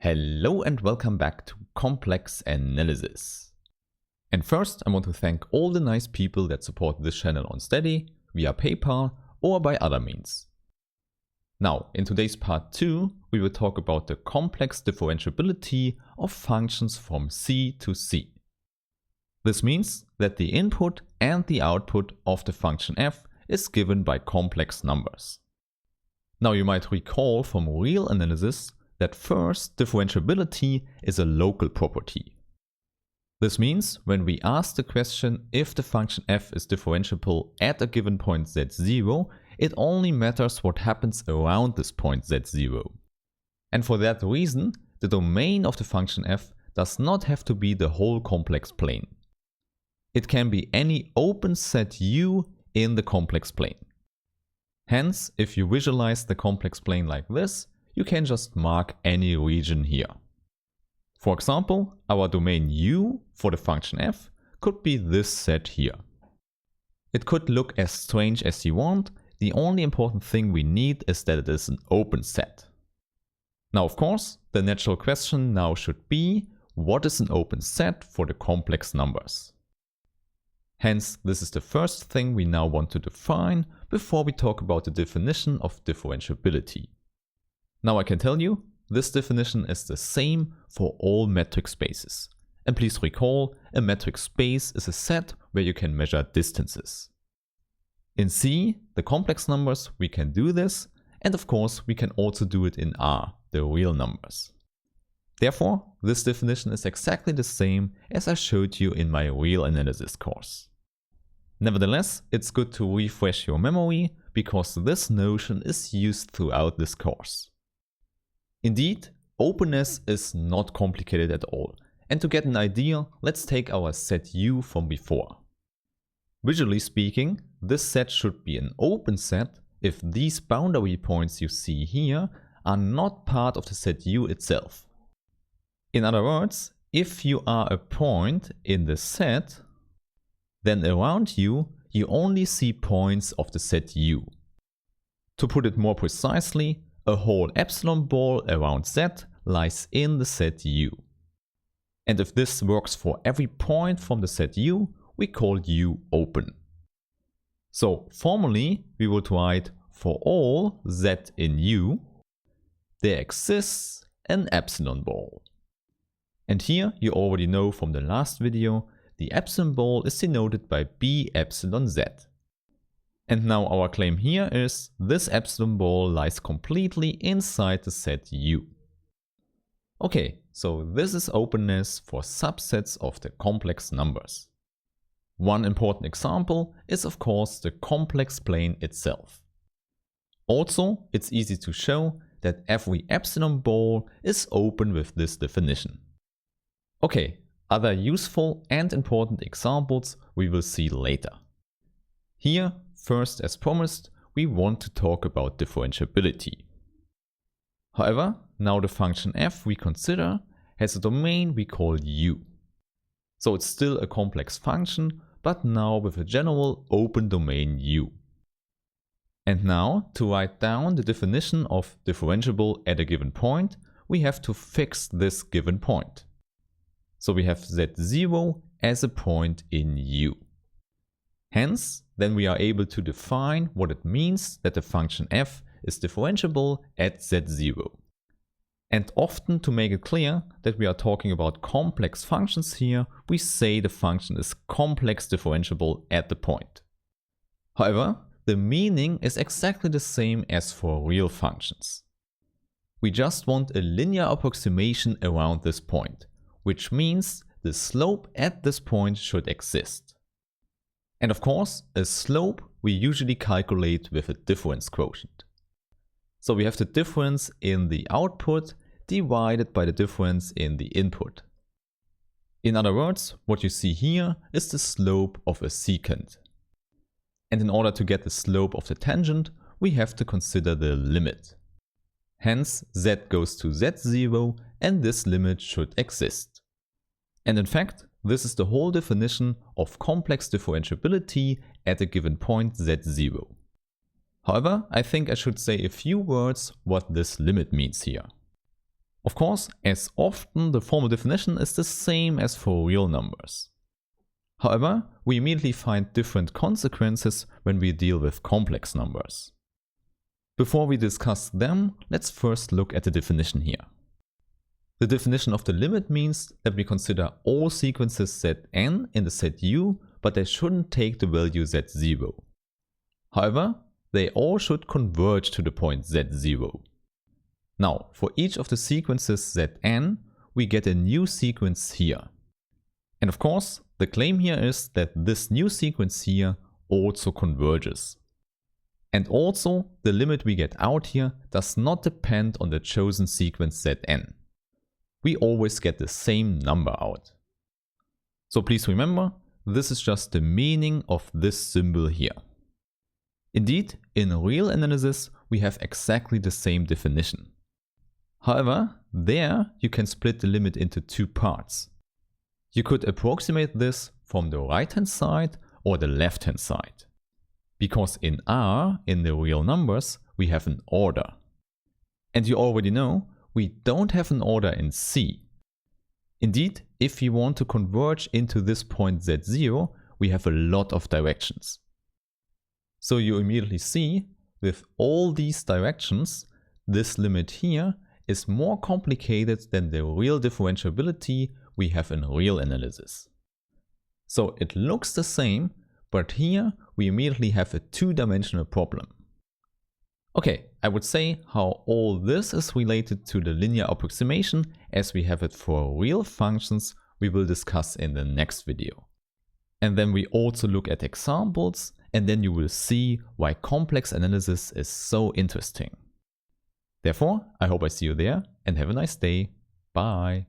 Hello and welcome back to Complex Analysis. And first I want to thank all the nice people that support this channel on Steady, via PayPal or by other means. Now in today's part 2 we will talk about the complex differentiability of functions from C to C. This means that the input and the output of the function f is given by complex numbers. Now you might recall from real analysis that first, differentiability is a local property. This means when we ask the question if the function f is differentiable at a given point z0, it only matters what happens around this point z0. And for that reason, the domain of the function f does not have to be the whole complex plane. It can be any open set u in the complex plane. Hence, if you visualize the complex plane like this, you can just mark any region here. For example, our domain U for the function f could be this set here. It could look as strange as you want, the only important thing we need is that it is an open set. Now of course, the natural question now should be, what is an open set for the complex numbers? Hence, this is the first thing we now want to define before we talk about the definition of differentiability. Now I can tell you, this definition is the same for all metric spaces. And please recall, a metric space is a set where you can measure distances. In C, the complex numbers, we can do this, and of course we can also do it in R, the real numbers. Therefore, this definition is exactly the same as I showed you in my real analysis course. Nevertheless, it's good to refresh your memory, because this notion is used throughout this course. Indeed, openness is not complicated at all, and to get an idea, let's take our set U from before. Visually speaking, this set should be an open set if these boundary points you see here are not part of the set U itself. In other words, if you are a point in the set, then around you only see points of the set U. To put it more precisely, a whole epsilon ball around Z lies in the set U. And if this works for every point from the set U, we call U open. So formally, we would write for all Z in U, there exists an epsilon ball. And here you already know from the last video, the epsilon ball is denoted by B epsilon Z. And now our claim here is this epsilon ball lies completely inside the set U. Okay, so this is openness for subsets of the complex numbers. One important example is of course the complex plane itself. Also, it's easy to show that every epsilon ball is open with this definition. Okay, other useful and important examples we will see later. Here, first, as promised, we want to talk about differentiability. However, now the function f we consider has a domain we call U. So it's still a complex function, but now with a general open domain U. And now, to write down the definition of differentiable at a given point, we have to fix this given point. So we have z0 as a point in U. Hence, then we are able to define what it means that the function f is differentiable at z0. And often, to make it clear that we are talking about complex functions here, we say the function is complex differentiable at the point. However, the meaning is exactly the same as for real functions. We just want a linear approximation around this point, which means the slope at this point should exist. And of course, a slope we usually calculate with a difference quotient. So we have the difference in the output divided by the difference in the input. In other words, what you see here is the slope of a secant. And in order to get the slope of the tangent, we have to consider the limit. Hence, z goes to z0 and this limit should exist. And in fact, this is the whole definition of complex differentiability at a given point z0. However, I think I should say a few words what this limit means here. Of course, as often the formal definition is the same as for real numbers. However, we immediately find different consequences when we deal with complex numbers. Before we discuss them, let's first look at the definition here. The definition of the limit means that we consider all sequences Zn in the set U, but they shouldn't take the value Z0. However, they all should converge to the point Z0. Now, for each of the sequences Zn, we get a new sequence here. And of course, the claim here is that this new sequence here also converges. And also, the limit we get out here does not depend on the chosen sequence Zn. We always get the same number out. So please remember, this is just the meaning of this symbol here. Indeed, in real analysis, we have exactly the same definition. However, there you can split the limit into two parts. You could approximate this from the right-hand side or the left-hand side. Because in R, in the real numbers, we have an order. And you already know, we don't have an order in C. Indeed, if we want to converge into this point Z0, we have a lot of directions. So you immediately see, with all these directions, this limit here is more complicated than the real differentiability we have in real analysis. So it looks the same, but here we immediately have a two-dimensional problem. Okay, I would say how all this is related to the linear approximation as we have it for real functions we will discuss in the next video. And then we also look at examples, and then you will see why complex analysis is so interesting. Therefore, I hope I see you there and have a nice day. Bye.